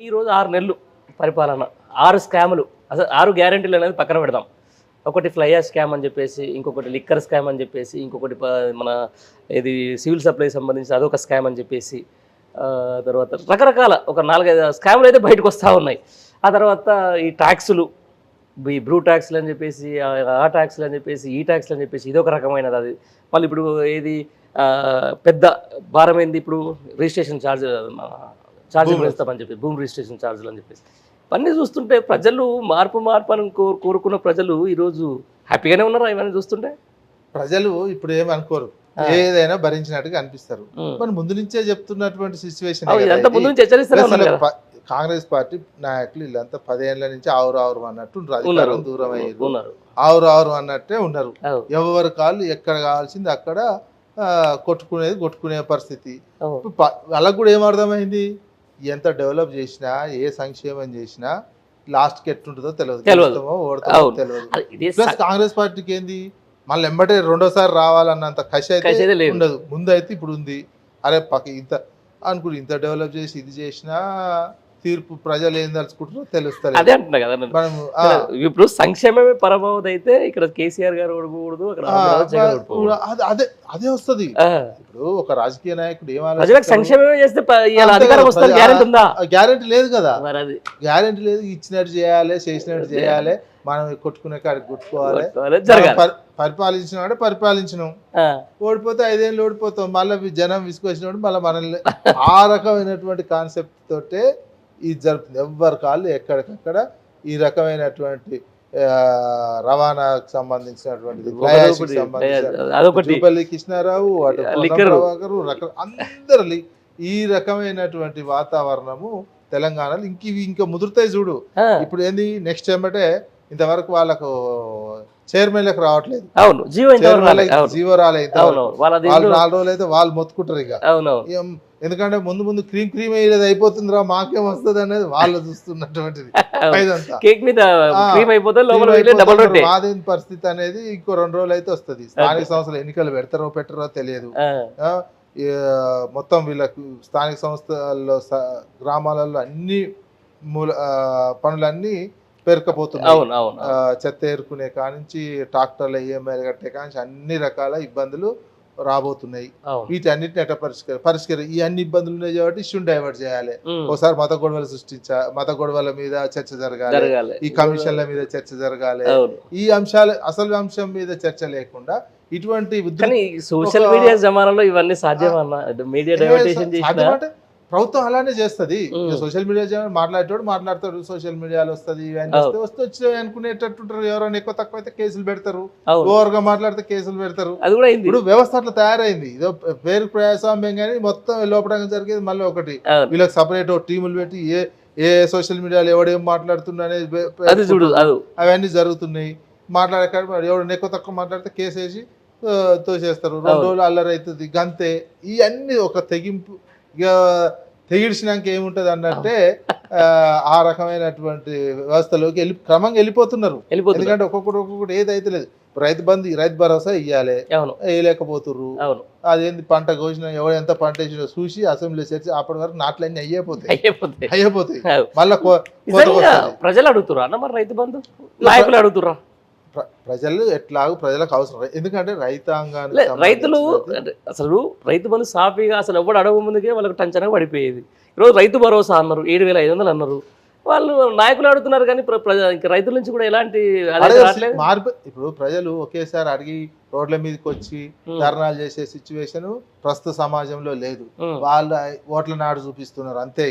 ఈరోజు 6 నెలలు పరిపాలన, 6 స్కాములు, అసలు 6 గ్యారెంటీలు అనేది పక్కన పెడదాం. ఒకటి ఫ్లై యాష్ స్కామ్ అని చెప్పేసి, ఇంకొకటి లిక్కర్ స్కామ్ అని చెప్పేసి, ఇంకొకటి మన ఇది సివిల్ సప్లై సంబంధించి అదొక స్కామ్ అని చెప్పేసి, తర్వాత రకరకాల ఒక 4-5 స్కాములు అయితే బయటకు వస్తూ ఉన్నాయి. ఆ తర్వాత ఈ ట్యాక్సులు, ఈ బ్రూ ట్యాక్స్లు అని చెప్పేసి, ఆ ట్యాక్స్లు అని చెప్పేసి, ఈ ట్యాక్స్లు అని చెప్పేసి, ఇదొక రకమైనది. అది మళ్ళీ ఇప్పుడు ఏది పెద్ద భారమైంది ఇప్పుడు రిజిస్ట్రేషన్ ఛార్జీలు వేస్తామని చెప్పి, భూమి రిజిస్ట్రేషన్ ఛార్జీలు అని చెప్పేసి, ఇవన్నీ చూస్తుంటే ప్రజలు మార్పు అని కోరుకున్న ప్రజలు ఈరోజు హ్యాపీగానే ఉన్నారా ఇవన్నీ చూస్తుంటే? ప్రజలు ఇప్పుడు ఏమనుకోరు, ఏదైనా భరించినట్టుగా అనిపిస్తారు. మరి ముందు నుంచే చెప్తున్నటువంటి సిచ్యువేషన్. కాంగ్రెస్ పార్టీ నాయకులు వీళ్ళంతా 10 ఏళ్ల నుంచి ఆవురు అన్నట్టు అధికారం దూరం అయ్యారు, ఆవురు అన్నట్టే ఉన్నారు. ఎవరి కాళ్ళు ఎక్కడ కావాల్సింది అక్కడ కొట్టుకునే పరిస్థితి. వాళ్ళకు కూడా ఏమర్థమైంది, ఎంత డెవలప్ చేసినా, ఏ సంక్షేమం చేసినా లాస్ట్కి ఎట్టుంటుందో తెలియదు, ఓడతామో తెలియదు. ప్లస్ కాంగ్రెస్ పార్టీకి ఏంది, మళ్ళీ ఎంబటే రెండోసారి రావాలన్నంత కసి అయితే ఉండదు. ముందు అయితే ఇప్పుడు ఉంది, అరే ఇంత అనుకుని ఇంత డెవలప్ చేసి ఇది చేసినా తీర్పు ప్రజలు ఏం తలుచుకుంటారో తెలుస్తుంది. అదే అంటున్నా కదా మనం. ఇప్పుడు సంక్షేమమే పరమావధి అయితే ఇక్కడ కేసీఆర్ గారు ఓడకూడదు, అదే అదే వస్తుంది. ఇప్పుడు ఒక రాజకీయ నాయకుడు సంక్షేమమే చేస్తే అధికారం వస్తుంది గ్యారెంటీ ఉందా? గ్యారెంటీ లేదు కదా, గ్యారెంటీ లేదు. ఇచ్చినట్టు చేయాలి, చేసినట్టు చేయాలి, మనం కొట్టుకునే కాడికి కొట్టుకోవాలి. పరిపాలించిన పరిపాలించినాం, ఓడిపోతే 5 ఏళ్ళు ఓడిపోతాం, మళ్ళీ జనం విసుకొచ్చినప్పుడు మళ్ళీ మనల్ని ఆ రకమైనటువంటి కాన్సెప్ట్ తోటే ఇది జరుగుతుంది. ఎవరి కాళ్ళు ఎక్కడికక్కడ ఈ రకమైనటువంటి రవాణాకు సంబంధించినటువంటి జూపల్లి కృష్ణారావు, అటు అందరు ఈ రకమైనటువంటి వాతావరణము తెలంగాణలో ఇంకా ముదురుతాయి చూడు. ఇప్పుడు ఏంది నెక్స్ట్ ఏమంటే ఇంతవరకు వాళ్ళకు చైర్మన్లకు రావట్లేదు. అవును, జీవో రాలే. 4 రోజులు అయితే వాళ్ళు మొత్తుకుంటారు ఇక. ఎందుకంటే ముందు క్రీమ్ అయ్యేది అయిపోతుంది రా, మాకేం వస్తుంది అనేది వాళ్ళు చూస్తున్నటువంటిది. మాదేని పరిస్థితి అనేది ఇంకో 2 రోజులు అయితే వస్తుంది. స్థానిక సంస్థలు ఎన్నికలు పెట్టరో తెలియదు. మొత్తం వీళ్ళకు స్థానిక సంస్థల్లో గ్రామాలలో అన్ని పనులన్నీ పేరుకపోతున్నాయి. చెత్త ఏరుకునే కానించి ట్రాక్టర్లు ఈఎంఐలు కట్టే కానించి అన్ని రకాల ఇబ్బందులు రాబోతున్నాయి. వీటన్నిటిని ఎట్లా పరిష్కరి ఈ అన్ని ఇబ్బందులు ఉన్నాయి కాబట్టి ఇష్యూని డైవర్ట్ చేయాలి. ఒకసారి మత గొడవలు మత గొడవల మీద చర్చ జరగాలి, ఈ కమిషన్ల మీద చర్చ జరగాలి. ఈ అంశాలు అసలు అంశం మీద చర్చ లేకుండా ఇటువంటి సోషల్ మీడియా జమానాలో ఇవన్నీ సాధ్యమన్నా? మీడియా డైవర్టేషన్ చేసిన ప్రభుత్వం అలానే చేస్తుంది. సోషల్ మీడియా మాట్లాడతాడు, సోషల్ మీడియాలో వస్తుంది, వచ్చినాయి అనుకునేటట్టుంటారు. ఎవరైనా ఎక్కువ తక్కువ అయితే కేసులు పెడతారు, ఓవర్ గా మాట్లాడితే కేసులు పెడతారు. ఇప్పుడు వ్యవస్థ అట్లా తయారైంది. ఇదో పేరు ప్రజాస్వామ్యం కానీ మొత్తం లోపడంగా జరిగేది మళ్ళీ ఒకటి. వీళ్ళకి సపరేట్ టీములు పెట్టి ఏ సోషల్ మీడియాలో ఎవడేం మాట్లాడుతున్నా అనేది అవన్నీ జరుగుతున్నాయి. మాట్లాడే ఎవరైనా ఎక్కువ తక్కువ మాట్లాడితే కేసు వేసి తోసేస్తారు. 2 రోజులు అల్లరి అవుతుంది, గంతే. ఇవన్నీ ఒక తెగింపు. ఇక తెగిడిచినాక ఏముంటది అన్నట్టే ఆ రకమైనటువంటి వ్యవస్థలోకి క్రమంగా వెళ్ళిపోతున్నారు. ఎందుకంటే ఒక్కొక్కటి ఏదైతే లేదు. రైతు భరోసా ఇవ్వాలి, వేయలేకపోతుర్రు. అదేంది పంట కోసిన ఎవరు ఎంత పంట వేసినా చూసి అసెంబ్లీ చేసి అప్పటి వరకు నాట్లన్నీ అయిపోతాయి. మళ్ళీ ప్రజలు అడుగుతుర్రా అన్న, మరి రైతు బంధు నాయకులు అడుగుతుర్రా? ప్రజలు ఎట్లాగూ ప్రజలకు అవసరం. ఎందుకంటే రైతులు అసలు రైతు బంధు సాఫీగా అసలు ఎవరు అడగ ముందుకే వాళ్ళకి టంచనగా పడిపోయేది. ఈరోజు రైతు భరోసా అన్నారు, 7,500 అన్నారు. వాళ్ళు నాయకులు అడుగుతున్నారు కానీ రైతుల నుంచి కూడా ఎలాంటి మార్పు. ఇప్పుడు ప్రజలు ఒకేసారి అడిగి రోడ్ల మీదకి వచ్చి ధర్నాలు చేసే సిచ్యువేషన్ ప్రస్తుత సమాజంలో లేదు. వాళ్ళు ఓట్ల నాడు చూపిస్తున్నారు అంతే.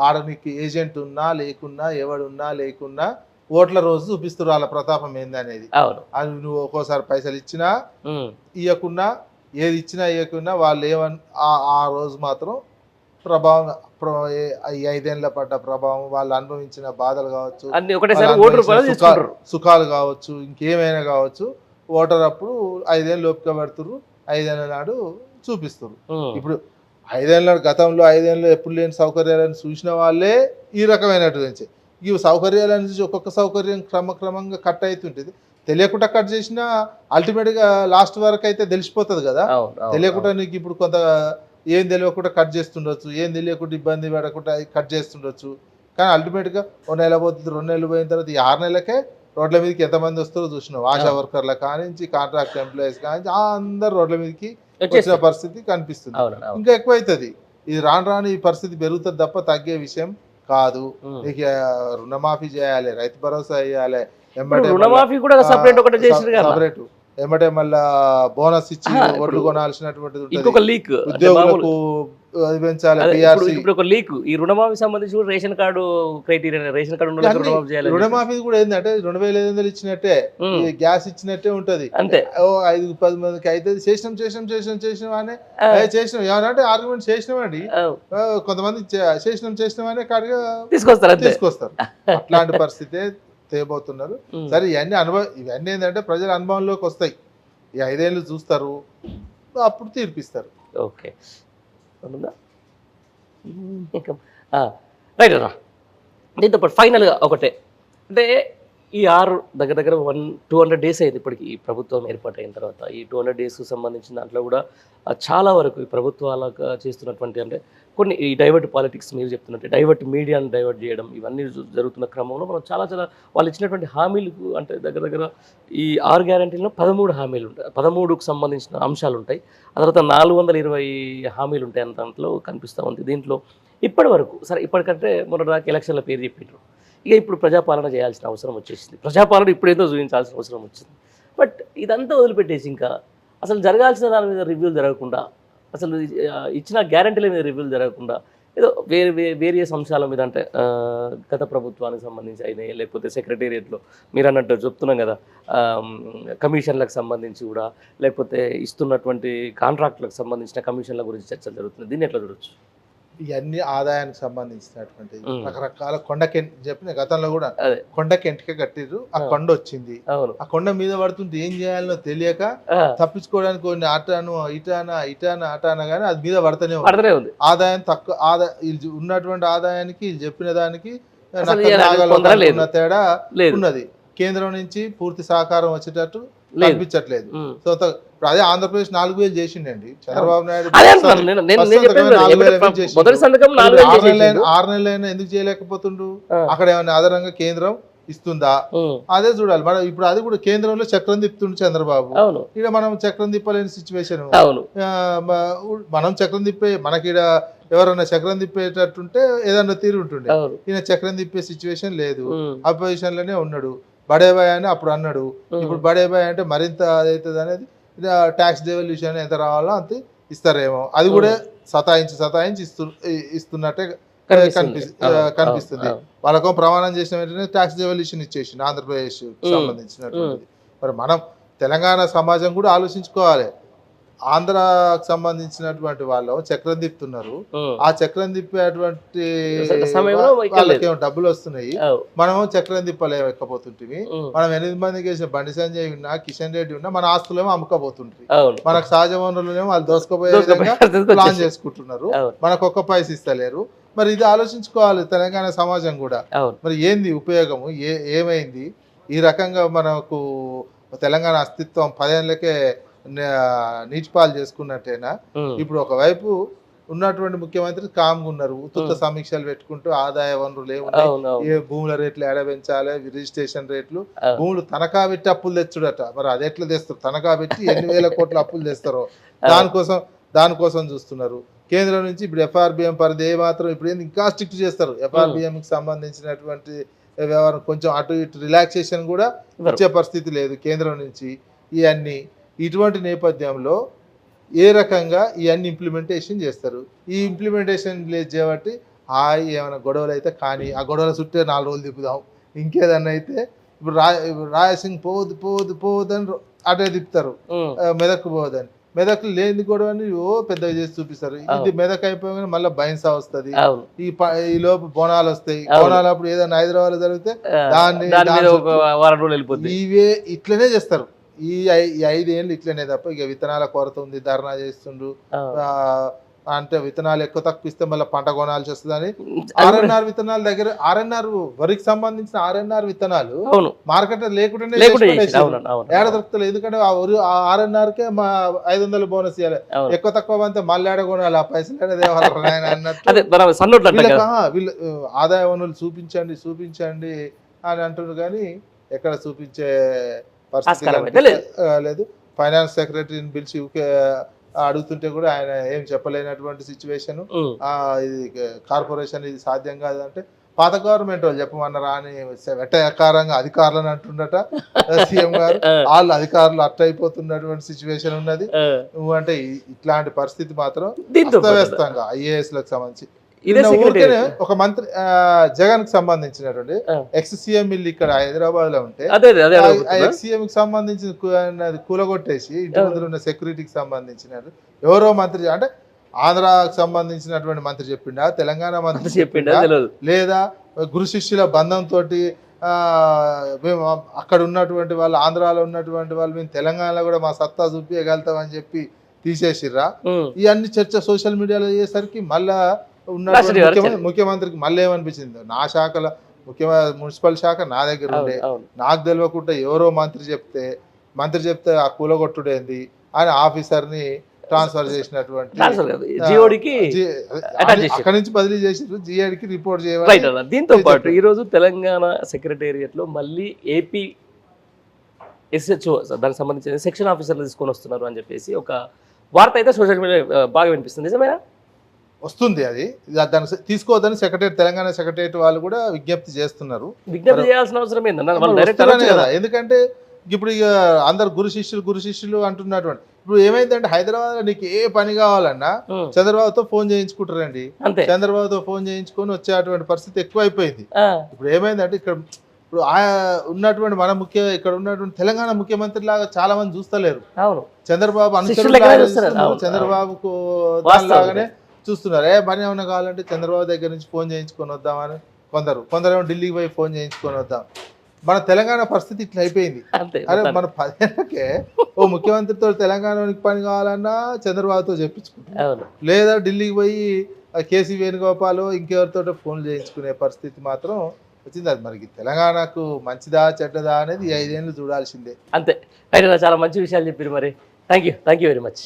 ఆడ నీకు ఏజెంట్ ఉన్నా లేకున్నా, ఎవడున్నా లేకున్నా ఓట్ల రోజు చూపిస్తారు వాళ్ళ ప్రతాపం ఏందనేది. అది నువ్వు ఒక్కోసారి పైసలు ఇచ్చినా ఇవ్వకున్నా, ఏది ఇచ్చినా ఇవ్వకున్నా వాళ్ళు ఆ రోజు మాత్రం ప్రభావం, ఈ 5 ఏళ్ళ పడ్డ ప్రభావం, వాళ్ళు అనుభవించిన బాధలు కావచ్చు, సుఖాలు కావచ్చు, ఇంకేమైనా కావచ్చు, ఓటర్ అప్పుడు 5 ఏళ్ళు ఓపిక పడుతుర్రు, 5 ఏళ్ళ నాడు చూపిస్తారు. ఇప్పుడు 5 ఏళ్ళ గతంలో 5 ఏళ్ళు ఎప్పుడు లేని సౌకర్యాలను చూసిన వాళ్ళే ఈ రకమైనటువంటి ఇవి సౌకర్యాలను చూసి ఒక్కొక్క సౌకర్యం క్రమంగా కట్ అవుతుంటుంది. తెలియకుండా కట్ చేసినా అల్టిమేట్గా లాస్ట్ వరకు అయితే తెలిసిపోతుంది కదా. తెలియకుండా నీకు ఇప్పుడు కొంత ఏం తెలియకుండా కట్ చేస్తుండొచ్చు, ఏం తెలియకుండా ఇబ్బంది పడకుండా కట్ చేస్తుండొచ్చు. కానీ అల్టిమేట్గా ఓ నెల పోతుంది 2 నెలలు పోయిన తర్వాత ఈ 6 నెలలకే రోడ్ల మీదకి ఎంతమంది వస్తారో చూసినావు. ఆశా వర్కర్ల కానించి కాంట్రాక్ట్ ఎంప్లాయీస్ కానించి అందరు రోడ్ల మీదకి వచ్చిన పరిస్థితి కనిపిస్తుంది. ఇంకా ఎక్కువ అవుతుంది. ఇది రాను రాను ఈ పరిస్థితి పెరుగుతుంది తప్ప తగ్గే విషయం కాదు. ఇక రుణమాఫీ చేయాలి, రైతు భరోసా వేయాలి, రుణమాఫీ కూడా సపరేట్ ఏమంటే మళ్ళా బోనస్ ఇచ్చి ఒడ్లు కొనాల్సినటువంటిది ఇంకొక లీక్ ఉద్యోగులకు పెంచాలి. ఇప్పుడు ఒక లీక్ ఈ రుణమాఫీ సంబంధించి కూడా ration card criteria, ration card రుణమాఫీ చేయాలి. రుణమాఫీ కూడా ఏంటంటే 2,500 ఇచ్చినట్టే, గ్యాస్ ఇచ్చినట్టే ఉంటది. అంతే 5-10 మందికి అయితే చేసినాం అని చేసినాం ఏమనంటే ఆర్గ్యుమెంట్ చేసినామండి. కొంతమంది చేసినాం అనే కాడిగా తీసుకొస్తారు. అట్లాంటి పరిస్థితే తేబోతున్నారు. సరే ఇవన్నీ ఏంటంటే ప్రజల అనుభవంలోకి వస్తాయి. ఈ 5 ఏళ్ళు చూస్తారు, అప్పుడు తీర్పిస్తారు. ఓకే రైట్ రా. దీంతో పాటు ఫైనల్గా ఒకటే అంటే ఈ 6 దగ్గర 200 డేస్ అయింది ఇప్పటికి ఈ ప్రభుత్వం ఏర్పాటైన తర్వాత. ఈ 200 డేస్కి సంబంధించిన దాంట్లో కూడా చాలా వరకు ఈ ప్రభుత్వాలకు చేస్తున్నటువంటి అంటే కొన్ని ఈ డైవర్ట్ పాలిటిక్స్ మీరు చెప్తున్నట్టు డైవర్ట్ మీడియాను డైవర్ట్ చేయడం ఇవన్నీ జరుగుతున్న క్రమంలో మనం చాలా వాళ్ళు ఇచ్చినటువంటి హామీలకు అంటే దగ్గర ఈ 6 గ్యారంటీల్లో 13 హామీలు ఉంటాయి, 13కు సంబంధించిన అంశాలు ఉంటాయి. ఆ తర్వాత 420 హామీలు ఉంటాయి అన్న దాంట్లో కనిపిస్తూ ఉంది. దీంట్లో ఇప్పటి వరకు సరే ఇప్పటికంటే మొన్నటిదాకా ఎలక్షన్ల పేరు చెప్పిండ్రు, ఇక ఇప్పుడు ప్రజాపాలన చేయాల్సిన అవసరం వచ్చేసింది, ప్రజాపాలన ఇప్పుడేదో చూపించాల్సిన అవసరం వచ్చింది. బట్ ఇదంతా వదిలిపెట్టేసి ఇంకా అసలు జరగాల్సిన దాని మీద రివ్యూలు జరగకుండా, అసలు ఇచ్చిన గ్యారంటీల మీద రివ్యూలు జరగకుండా ఏదో వేరియస్ అంశాల మీద అంటే గత ప్రభుత్వానికి సంబంధించి అయినాయి, లేకపోతే సెక్రటేరియట్లో మీరు అన్నట్టు చెప్తున్నాం కదా కమిషన్లకు సంబంధించి కూడా, లేకపోతే ఇస్తున్నటువంటి కాంట్రాక్టులకు సంబంధించిన కమిషన్ల గురించి చర్చ జరుగుతుంది. దీన్ని ఎట్లా చూడొచ్చు? ఇవన్నీ ఆదాయానికి సంబంధించినటువంటి రకరకాల చెప్పిన గతంలో కూడా కొండకెంటికే కట్టిర్రు, ఆ కొండ వచ్చింది, ఆ కొండ మీద పడుతుంటే ఏం చేయాలో తెలియక తప్పించుకోవడానికి కొన్ని అటానా కానీ అది మీద పడతానే ఉంది. ఆదాయం తక్కువ, వీళ్ళు ఉన్నటువంటి ఆదాయానికి వీళ్ళు చెప్పిన దానికి తేడా ఉన్నది. కేంద్రం నుంచి పూర్తి సహకారం వచ్చేటట్టు కనిపించట్లేదు. సో అదే ఆంధ్రప్రదేశ్ 4,000 చేసిండండి చంద్రబాబు నాయుడు. 6 నెలలైనా ఎందుకు చేయలేకపోతుండ్రు? అక్కడ ఏమైనా ఆధారంగా కేంద్రం ఇస్తుందా అదే చూడాలి. మనం ఇప్పుడు అది కూడా కేంద్రంలో చక్రం తిప్పుతుండు చంద్రబాబు, ఇక్కడ మనం చక్రం తిప్పలేని సిచ్యువేషన్. మనం చక్రం తిప్పే మనకి ఇక్కడ ఎవరన్నా చక్రం తిప్పేటట్టుంటే ఏదన్నా తీరు ఉంటుండే, ఈయన చక్రం తిప్పే సిచ్యువేషన్ లేదు. అపోజిషన్ లోనే ఉన్నాడు. బడేబాయ్ అని అప్పుడు అన్నాడు, ఇప్పుడు బడేబాయ్ అంటే మరింత అదవుతుంది అనేది ట్యాక్స్ డెవల్యూషన్ ఎంత రావాలో అంత ఇస్తారేమో, అది కూడా సతాయించి ఇస్తున్నట్టే కనిపిస్తుంది. వాళ్ళకు ప్రమాణం చేసిన వెంటనే ట్యాక్స్ డెవల్యూషన్ ఇచ్చేసింది ఆంధ్రప్రదేశ్ సంబంధించినటువంటిది. మరి మనం తెలంగాణ సమాజం కూడా ఆలోచించుకోవాలి. ఆంధ్రాకు సంబంధించినటువంటి వాళ్ళు చక్రం తిప్పుతున్నారు, ఆ చక్రం తిప్పేటువంటి వాళ్ళకి డబ్బులు వస్తున్నాయి, మనం చక్రం తిప్పలేకపోతుంటే మనం 8 మందికి వేసిన బండి సంజయ్ ఉన్నా కిషన్ రెడ్డి ఉన్నా మన ఆస్తులేమో అమ్ముకోబోతుంటాయి, మనకు సహజ వనరులేమో వాళ్ళు దోసుకుపోయే ప్లాన్ చేసుకుంటున్నారు, మనకు ఒక్క పైస ఇస్తలేరు. మరి ఇది ఆలోచించుకోవాలి తెలంగాణ సమాజం కూడా. మరి ఏంది ఉపయోగము, ఏమైంది? ఈ రకంగా మనకు తెలంగాణ అస్తిత్వం 10 ఏళ్ళకే నీటిపాలు చేసుకున్నట్టేనా? ఇప్పుడు ఒకవైపు ఉన్నటువంటి ముఖ్యమంత్రి కామ్గా ఉన్నారు, ఉత్తుత్త సమీక్షలు పెట్టుకుంటూ ఆదాయ వనరులు ఏమున్నాయి, ఏ భూముల రేట్లు ఎడ పెంచాలి, రిజిస్ట్రేషన్ రేట్లు, భూములు తనఖా పెట్టి అప్పులు తెచ్చుడట. మరి అది ఎట్లా తెస్తారు? తనఖా పెట్టి ఎన్ని వేల కోట్ల అప్పులు తెస్తారో దానికోసం చూస్తున్నారు. కేంద్రం నుంచి ఇప్పుడు FRBM పరిధి మాత్రం ఇప్పుడు ఇంకా స్ట్రిక్ట్ చేస్తారు. FRBMకి సంబంధించినటువంటి వ్యవహారం కొంచెం అటు ఇటు రిలాక్సేషన్ కూడా ఇచ్చే పరిస్థితి లేదు కేంద్రం నుంచి. ఇటువంటి నేపథ్యంలో ఏ రకంగా ఇవన్నీ ఇంప్లిమెంటేషన్ చేస్తారు? ఈ ఇంప్లిమెంటేషన్ లేదు చేయబట్టి ఏమైనా గొడవలు అయితే కానీ ఆ గొడవల చుట్టే 4 రోజులు తిప్పుదాం, ఇంకేదన్నా అయితే ఇప్పుడు రాయసింగ్ పోవద్దని అటే తిప్పుతారు, మెదక్ పోవద్దని. మెదక్ లేని గొడవని పెద్దగా చేసి చూపిస్తారు. ఇది మెదక్ అయిపోయిన మళ్ళీ బైన్సా వస్తుంది, ఈ లోపు బోనాలు వస్తాయి. బోనాలు అప్పుడు ఏదైనా హైదరాబాద్ జరిగితే ఇవే ఇట్లనే చేస్తారు. ఈ 5 ఏళ్ళు ఇట్లనే తప్ప ఇక విత్తనాల కొరత ఉంది, ధర్నా చేస్తుండ్రు, అంటే విత్తనాలు ఎక్కువ తక్కువ ఇస్తే మళ్ళీ పంట కొనాల్సి వస్తుందని ఆర్ఎన్ఆర్ విత్తనాల దగ్గర ఆర్ఎన్ఆర్ వరికి సంబంధించిన ఆర్ఎన్ఆర్ విత్తనాలు అవును మార్కెట్ లేకుండానే లేకుండా చేసి చేసేది. అవును అవును ఏడ దొరుకుతలేదు. ఎందుకంటే ఆ ఆర్ఎన్ఆర్ కే మా 500 బోనస్ ఇవ్వాలి, అవును. ఎక్కువ తక్కువ అంతే మళ్ళీ ఏడ కొనాలి, ఆ పైసలు ఏడ తేవాలి నాయనా అన్నట్టు అదే మన సన్నోట్లు అంటాం కదా. వీళ్ళు ఆదాయ వనరులు చూపించండి అని అంటున్నారు, కానీ ఎక్కడ చూపించే పరిస్థితి ఆస్కారం అయితే లేదు. ఫైనాన్స్ సెక్రటరీని పిలిచి అడుగుతుంటే కూడా ఆయన ఏం చెప్పలేనటువంటి సిచ్యువేషన్. ఇది కార్పొరేషన్ ఇది సాధ్యం కాదంటే పాత గవర్నమెంట్ వాళ్ళు చెప్పమన్నారా అని వెటకారంగా అధికారులను అంటుండట సీఎం గారు. వాళ్ళు అధికారులు అట్ట అయిపోతున్నటువంటి సిచ్యువేషన్ ఉన్నది. అంటే ఇట్లాంటి పరిస్థితి మాత్రం అస్తవ్యస్తంగా ఐఏఎస్ లకు సంబంధించి ఒక మంత్రి జగన్ కి సంబంధించినటువంటి ఎక్స్ సీఎం ఇల్లు ఇక్కడ హైదరాబాద్ లో ఉంటే ఎక్స్ సీఎం కి సంబంధించిన కూలగొట్టేసి ఇంటి ముందు ఉన్న సెక్యూరిటీకి సంబంధించిన ఎవరో మంత్రి, అంటే ఆంధ్రాకు సంబంధించినటువంటి మంత్రి చెప్పిండా, తెలంగాణ మంత్రి చెప్పిండా, లేదా గురు శిష్యుల బంధంతో మేము అక్కడ ఉన్నటువంటి వాళ్ళు, ఆంధ్రాలో ఉన్నటువంటి వాళ్ళు మేము తెలంగాణలో కూడా మా సత్తా చూపించగలుగుతాం అని చెప్పి తీసేసిర్రా. ఇవన్నీ చర్చ సోషల్ మీడియాలో అయ్యేసరికి మళ్ళా ఉన్నటువంటి ముఖ్యమంత్రికి మళ్ళీ ఏమనిపించింది, నా శాఖలో మున్సిపల్ శాఖ నా దగ్గర ఉండే, నాకు తెలియకుండా ఎవరో మంత్రి చెప్తే ఆ కూలగొట్టుడేంది అని ఆఫీసర్ని ట్రాన్స్ఫర్ చేసినటువంటి అక్కడి నుంచి బదిలీ చేసి జిఐడికి రిపోర్ట్ చేయాలి. దీంతో పాటు ఈ రోజు తెలంగాణ సెక్రటేరియట్ లో మళ్ళీ ఏపీ ఎస్హెచ్ఓ దానికి సంబంధించిన సెక్షన్ ఆఫీసర్లు తీసుకొని వస్తున్నారు అని చెప్పేసి ఒక వార్త అయితే సోషల్ మీడియా బాగా వినిపిస్తుంది. నిజమేనా? వస్తుంది అది, దాన్ని తీసుకోవద్దని తెలంగాణ సెక్రటేరియట్ వాళ్ళు కూడా విజ్ఞప్తి చేస్తున్నారు. విజ్ఞప్తి చేయాల్సిన అవసరం ఏంటన్నా, ఎందుకంటే ఇప్పుడు ఇక అందరు గురు శిష్యులు అంటున్నటువంటి. ఇప్పుడు ఏమైందంటే హైదరాబాద్ లో నీకు ఏ పని కావాలన్నా చంద్రబాబుతో ఫోన్ చేయించుకుంటారండి. చంద్రబాబుతో ఫోన్ చేయించుకొని వచ్చేటువంటి పరిస్థితి ఎక్కువ అయిపోయింది. ఇప్పుడు ఏమైందంటే ఇక్కడ ఇప్పుడు ఉన్నటువంటి ఇక్కడ ఉన్నటువంటి తెలంగాణ ముఖ్యమంత్రి లాగా చాలా మంది చూస్తలేరు. చంద్రబాబు చంద్రబాబుకు లాగానే చూస్తున్నారు. పని ఏమైనా కావాలంటే చంద్రబాబు దగ్గర నుంచి ఫోన్ చేయించుకొని వద్దామని కొందరేమో ఢిల్లీకి పోయి ఫోన్ చేయించుకొని వద్దాం. మన తెలంగాణ పరిస్థితి ఇట్లా అయిపోయింది. అరే మన 10 ఏళ్ళకే ఓ ముఖ్యమంత్రితో తెలంగాణకి పని కావాలన్నా చంద్రబాబుతో చెప్పించుకుంటాం, లేదా ఢిల్లీకి పోయి కేసీ వేణుగోపాల్ ఇంకెవరితో ఫోన్లు చేయించుకునే పరిస్థితి మాత్రం వచ్చింది. అది మనకి తెలంగాణకు మంచిదా చెడ్డదా అనేది 5 ఏళ్ళు చూడాల్సిందే. అంతే. చాలా మంచి విషయాలు చెప్పారు. మరి థ్యాంక్ యూ వెరీ మచ్.